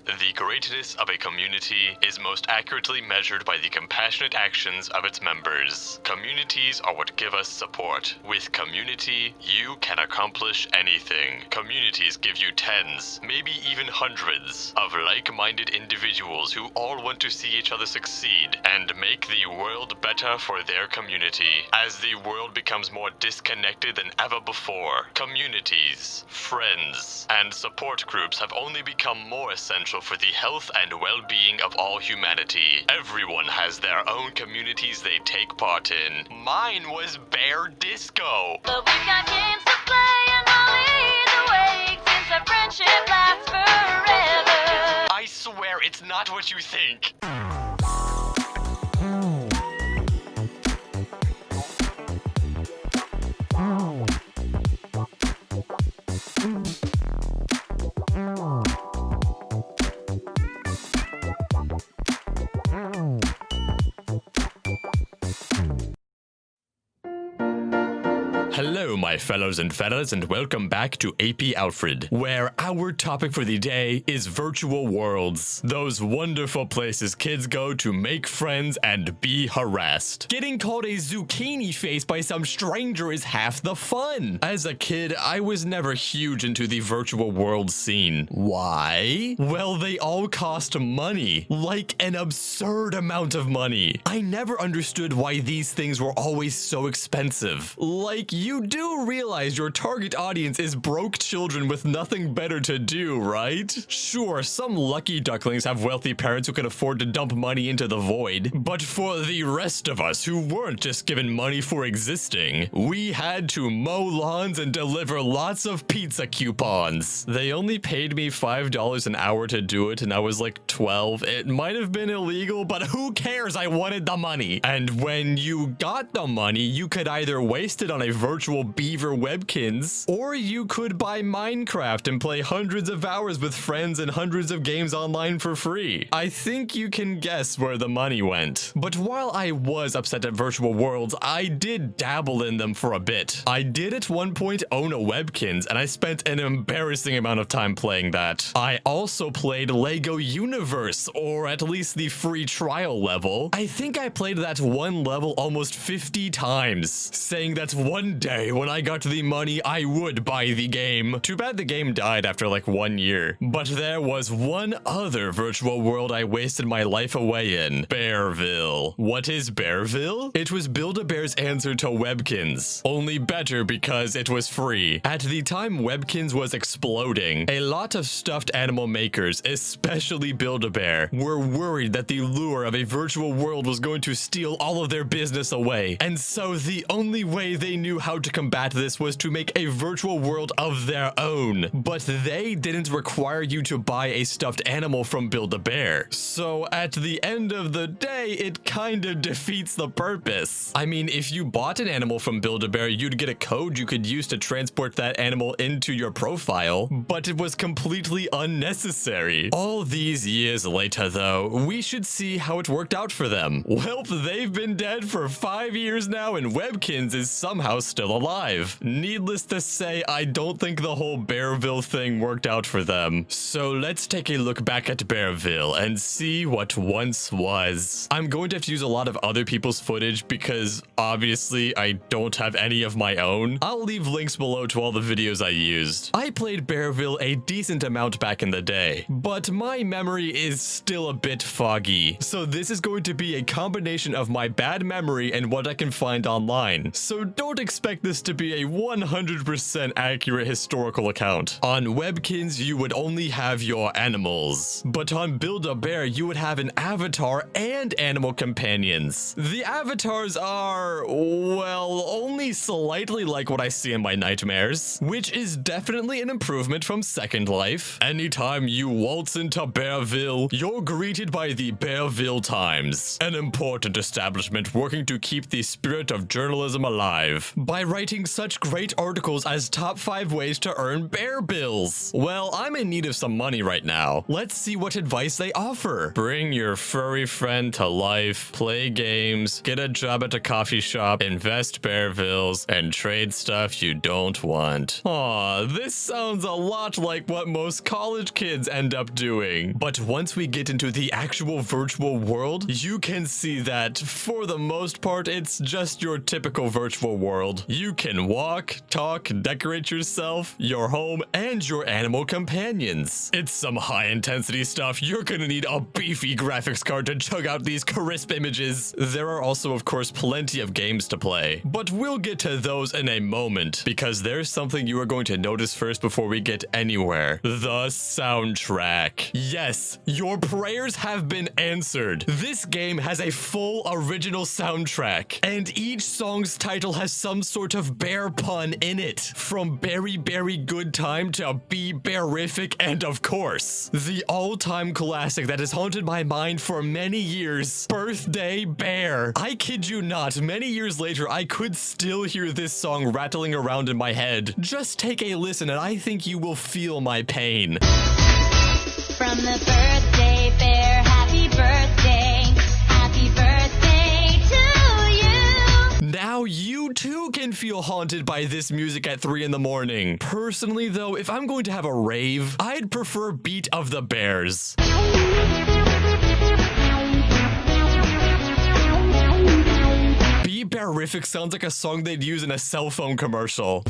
The greatness of a community is most accurately measured by the compassionate actions of its members. Communities are what give us support. With community, you can accomplish anything. Communities give you tens, maybe even hundreds, of like-minded individuals who all want to see each other succeed and make the world better for their community. As the world becomes more disconnected than ever before, communities, friends, and support groups have only become more essential for the health and well-being of all humanity. Everyone has their own communities they take part in. Mine was Bear Disco. But we've got games to play and we'll either way since our friendship lasts forever. I swear it's not what you think. Hello, my fellows and fellas, and welcome back to AP Alfred, where our topic for the day is virtual worlds. Those wonderful places kids go to make friends and be harassed. Getting called a zucchini face by some stranger is half the fun. As a kid, I was never huge into the virtual world scene. Why? Well, they all cost money, like an absurd amount of money. I never understood why these things were always so expensive. Like, you do realize your target audience is broke children with nothing better to do, right? Sure, some lucky ducklings have wealthy parents who can afford to dump money into the void, but for the rest of us who weren't just given money for existing, we had to mow lawns and deliver lots of pizza coupons. They only paid me $5 an hour to do it, and I was like 12. It might have been illegal, but who cares? I wanted the money. And when you got the money, you could either waste it on a virtual beaver Webkinz, or you could buy Minecraft and play hundreds of hours with friends and hundreds of games online for free. I think you can guess where the money went. But while I was upset at virtual worlds, I did dabble in them for a bit. I did at one point own a Webkinz, and I spent an embarrassing amount of time playing that. I also played Lego Universe, or at least the free trial level. I think I played that one level almost 50 times, saying that one day when I got the money, I would buy the game. Too bad the game died after like 1 year. But there was one other virtual world I wasted my life away in. Bearville. What is Bearville? It was Build-A-Bear's answer to Webkinz. Only better because it was free. At the time Webkinz was exploding, a lot of stuffed animal makers, especially Build-A-Bear, were worried that the lure of a virtual world was going to steal all of their business away. And so the only way they knew how to combat this was to make a virtual world of their own. But they didn't require you to buy a stuffed animal from Build-A-Bear. So at the end of the day, it kind of defeats the purpose. I mean, if you bought an animal from Build-A-Bear, you'd get a code you could use to transport that animal into your profile, but it was completely unnecessary. All these years later, though, we should see how it worked out for them. Well, they've been dead for 5 years now, and Webkinz is somehow still alive. Needless to say, I don't think the whole Bearville thing worked out for them. So let's take a look back at Bearville and see what once was. I'm going to have to use a lot of other people's footage because obviously I don't have any of my own. I'll leave links below to all the videos I used. I played Bearville a decent amount back in the day, but my memory is still a bit foggy. So this is going to be a combination of my bad memory and what I can find online. So don't expect this to be a 100% accurate historical account. On Webkinz, you would only have your animals, but on Build-A-Bear, you would have an avatar and animal companions. The avatars are, well, only slightly like what I see in my nightmares, which is definitely an improvement from Second Life. Anytime you waltz into Bearville, you're greeted by the Bearville Times, an important establishment working to keep the spirit of journalism alive by writing such great articles as top 5 ways to earn bear bills. Well, I'm in need of some money right now. Let's see what advice they offer. Bring your furry friend to life, play games, get a job at a coffee shop, invest Bearvilles, and trade stuff you don't want. Aw, this sounds a lot like what most college kids end up doing. But once we get into the actual virtual world, you can see that, for the most part, it's just your typical virtual world. You can walk, talk, decorate yourself, your home, and your animal companions. It's some high-intensity stuff. You're gonna need a beefy graphics card to chug out these crisp images. There are also, of course, plenty of games to play, but we'll get to those in a moment, because there's something you are going to notice first before we get anywhere. The soundtrack. Yes, your prayers have been answered. This game has a full original soundtrack, and each song's title has some sort of bear pun in it. From Very Very Good Time to Be Bearific, and of course, the all-time classic that has haunted my mind for many years, Birthday Bear. I kid you not, many years later, I could still hear this song rattling around in my head. Just take a listen and I think you will feel my pain. From the birthday bear, happy birthday to you. Now you too can feel haunted by this music at 3 in the morning. Personally though, if I'm going to have a rave, I'd prefer Beat of the Bears. Be Bearific sounds like a song they'd use in a cell phone commercial.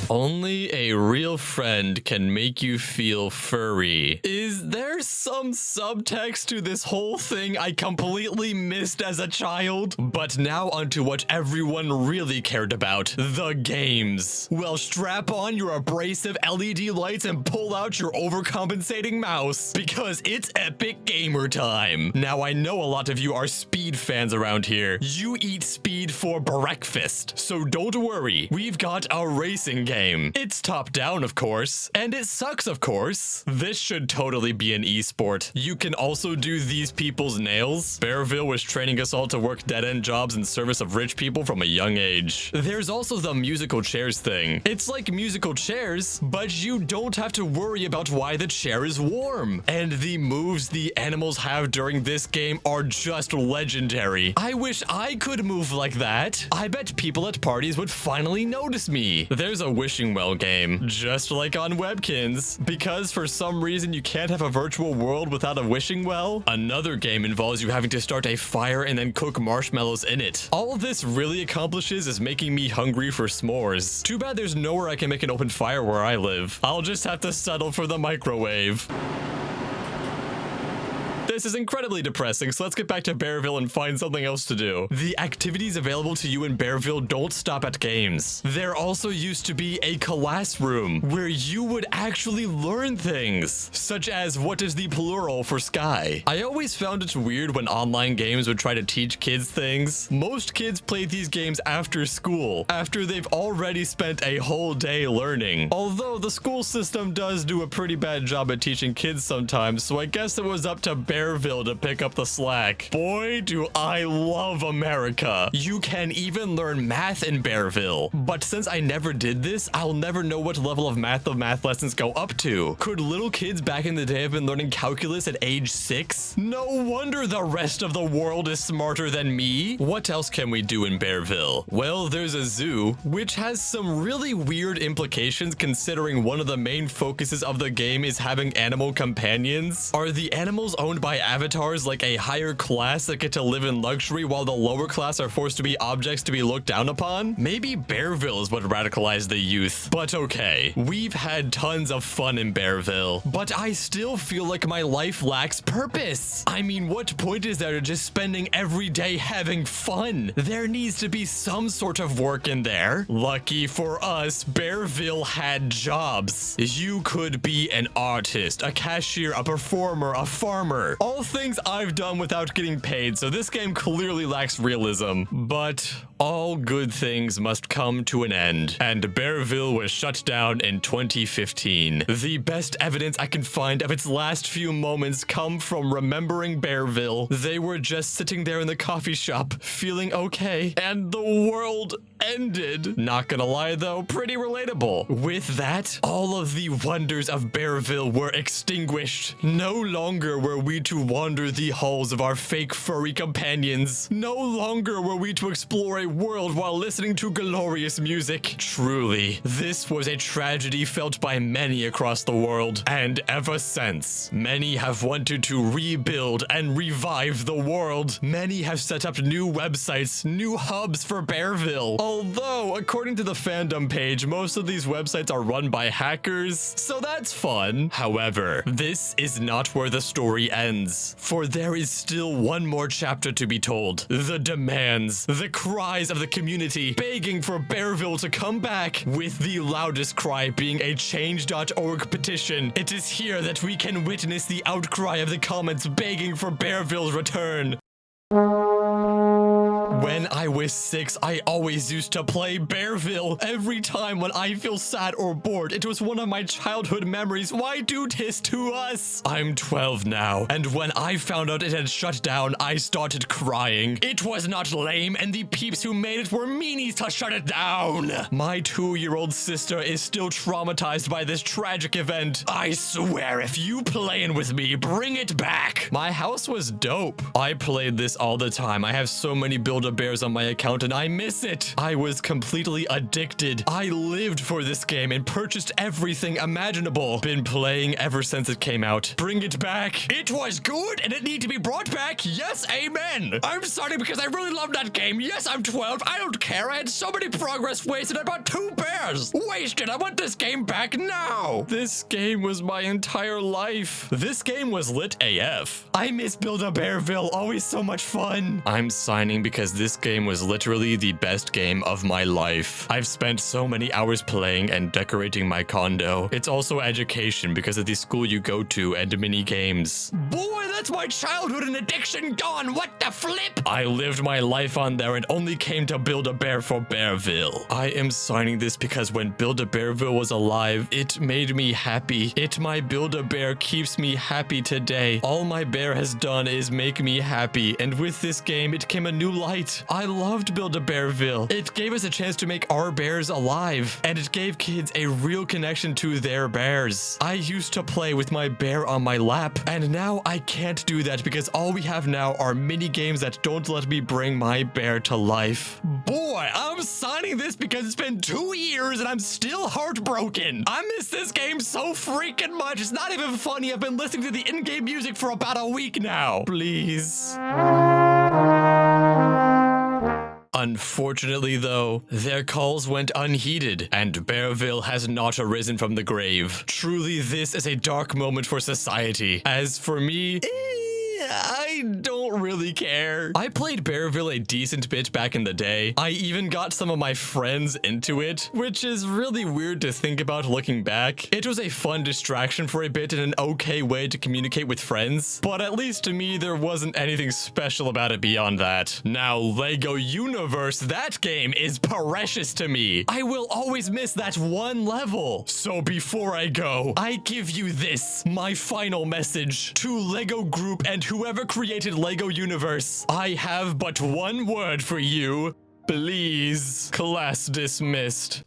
Only a real friend can make you feel furry. Is there some subtext to this whole thing I completely missed as a child? But now onto what everyone really cared about, the games. Well, strap on your abrasive LED lights and pull out your overcompensating mouse, because it's epic gamer time. Now, I know a lot of you are Speed fans around here. You eat Speed for breakfast, so don't worry. We've got a racing game. It's top down, of course, and it sucks, of course. This should totally be an esport. You can also do these people's nails. Bearville was training us all to work dead-end jobs in service of rich people from a young age. There's also the musical chairs thing. It's like musical chairs, but you don't have to worry about why the chair is warm. And the moves the animals have during this game are just legendary. I wish I could move like that. I bet people at parties would finally notice me. There's a wishing well game, just like on Webkinz. Because for some reason you can't have a virtual world without a wishing well, another game involves you having to start a fire and then cook marshmallows in it. All this really accomplishes is making me hungry for s'mores. Too bad there's nowhere I can make an open fire where I live. I'll just have to settle for the microwave. This is incredibly depressing, so let's get back to Bearville and find something else to do. The activities available to you in Bearville don't stop at games. There also used to be a classroom where you would actually learn things, such as what is the plural for sky. I always found it weird when online games would try to teach kids things. Most kids play these games after school, after they've already spent a whole day learning. Although the school system does do a pretty bad job at teaching kids sometimes, so I guess it was up to Bearville to pick up the slack. Boy, do I love America. You can even learn math in Bearville. But since I never did this, I'll never know what level of math the math lessons go up to. Could little kids back in the day have been learning calculus at age 6? No wonder the rest of the world is smarter than me. What else can we do in Bearville? Well, there's a zoo, which has some really weird implications considering one of the main focuses of the game is having animal companions. Are the animals owned by avatars like a higher class that get to live in luxury while the lower class are forced to be objects to be looked down upon? Maybe Bearville is what radicalized the youth. But okay, we've had tons of fun in Bearville, but I still feel like my life lacks purpose. I mean, what point is there to just spending every day having fun? There needs to be some sort of work in there. Lucky for us, Bearville had jobs. You could be an artist, a cashier, a performer, a farmer. all things I've done without getting paid, so this game clearly lacks realism. But all good things must come to an end, and Bearville was shut down in 2015. The best evidence I can find of its last few moments come from remembering Bearville. They were just sitting there in the coffee shop, feeling okay, and the world ended. Not gonna lie though, pretty relatable. With that, all of the wonders of Bearville were extinguished. No longer were we to wander the halls of our fake furry companions. No longer were we to explore a world while listening to glorious music. Truly, this was a tragedy felt by many across the world, and ever since, many have wanted to rebuild and revive the world. Many have set up new websites, new hubs for Bearville. Although, according to the fandom page, most of these websites are run by hackers, so that's fun. However, this is not where the story ends, for there is still one more chapter to be told. The demands, the cries of the community begging for Bearville to come back, with the loudest cry being a change.org petition. It is here that we can witness the outcry of the comments begging for Bearville's return. When I was 6, I always used to play Bearville. Every time when I feel sad or bored, it was one of my childhood memories. Why do this to us? I'm 12 now, and when I found out it had shut down, I started crying. It was not lame, and the peeps who made it were meanies to shut it down. My 2-year-old sister is still traumatized by this tragic event. I swear, if you playing with me, bring it back. My house was dope. I played this all the time. I have so many Build-A-Bears on my account and I miss it. I was completely addicted. I lived for this game and purchased everything imaginable. Been playing ever since it came out. Bring it back. It was good and it needs to be brought back. Yes, amen. I'm sorry because I really love that game. Yes, I'm 12. I don't care. I had so many progress wasted. I bought 2 bears. Wasted. I want this game back now. This game was my entire life. This game was lit AF. I miss Build-A-Bearville. Always so much fun. I'm signing because this game was literally the best game of my life. I've spent so many hours playing and decorating my condo. It's also education because of the school you go to and mini games. Boy, that's my childhood and addiction gone. What the flip? I lived my life on there and only came to Build-A-Bear for Bearville. I am signing this because when Build-A-Bearville was alive, it made me happy. My Build-A-Bear keeps me happy today. All my bear has done is make me happy, and with this game, it came a new light. I loved Build-A-Bearville. It gave us a chance to make our bears alive, and it gave kids a real connection to their bears. I used to play with my bear on my lap, and now I can't do that because all we have now are mini games that don't let me bring my bear to life. Boy, I'm signing this because it's been 2 years and I'm still heartbroken. I miss this game so freaking much. It's not even funny. I've been listening to the in-game music for about a week now. Please. Unfortunately, though, their calls went unheeded, and Bearville has not arisen from the grave. Truly, this is a dark moment for society. As for me, I don't really care. I played Bearville a decent bit back in the day. I even got some of my friends into it, which is really weird to think about looking back. It was a fun distraction for a bit and an okay way to communicate with friends, but at least to me, there wasn't anything special about it beyond that. Now, Lego Universe, that game is precious to me. I will always miss that one level. So before I go, I give you this, my final message to Lego Group and whoever created Lego Universe. I have but one word for you. Please. Class dismissed.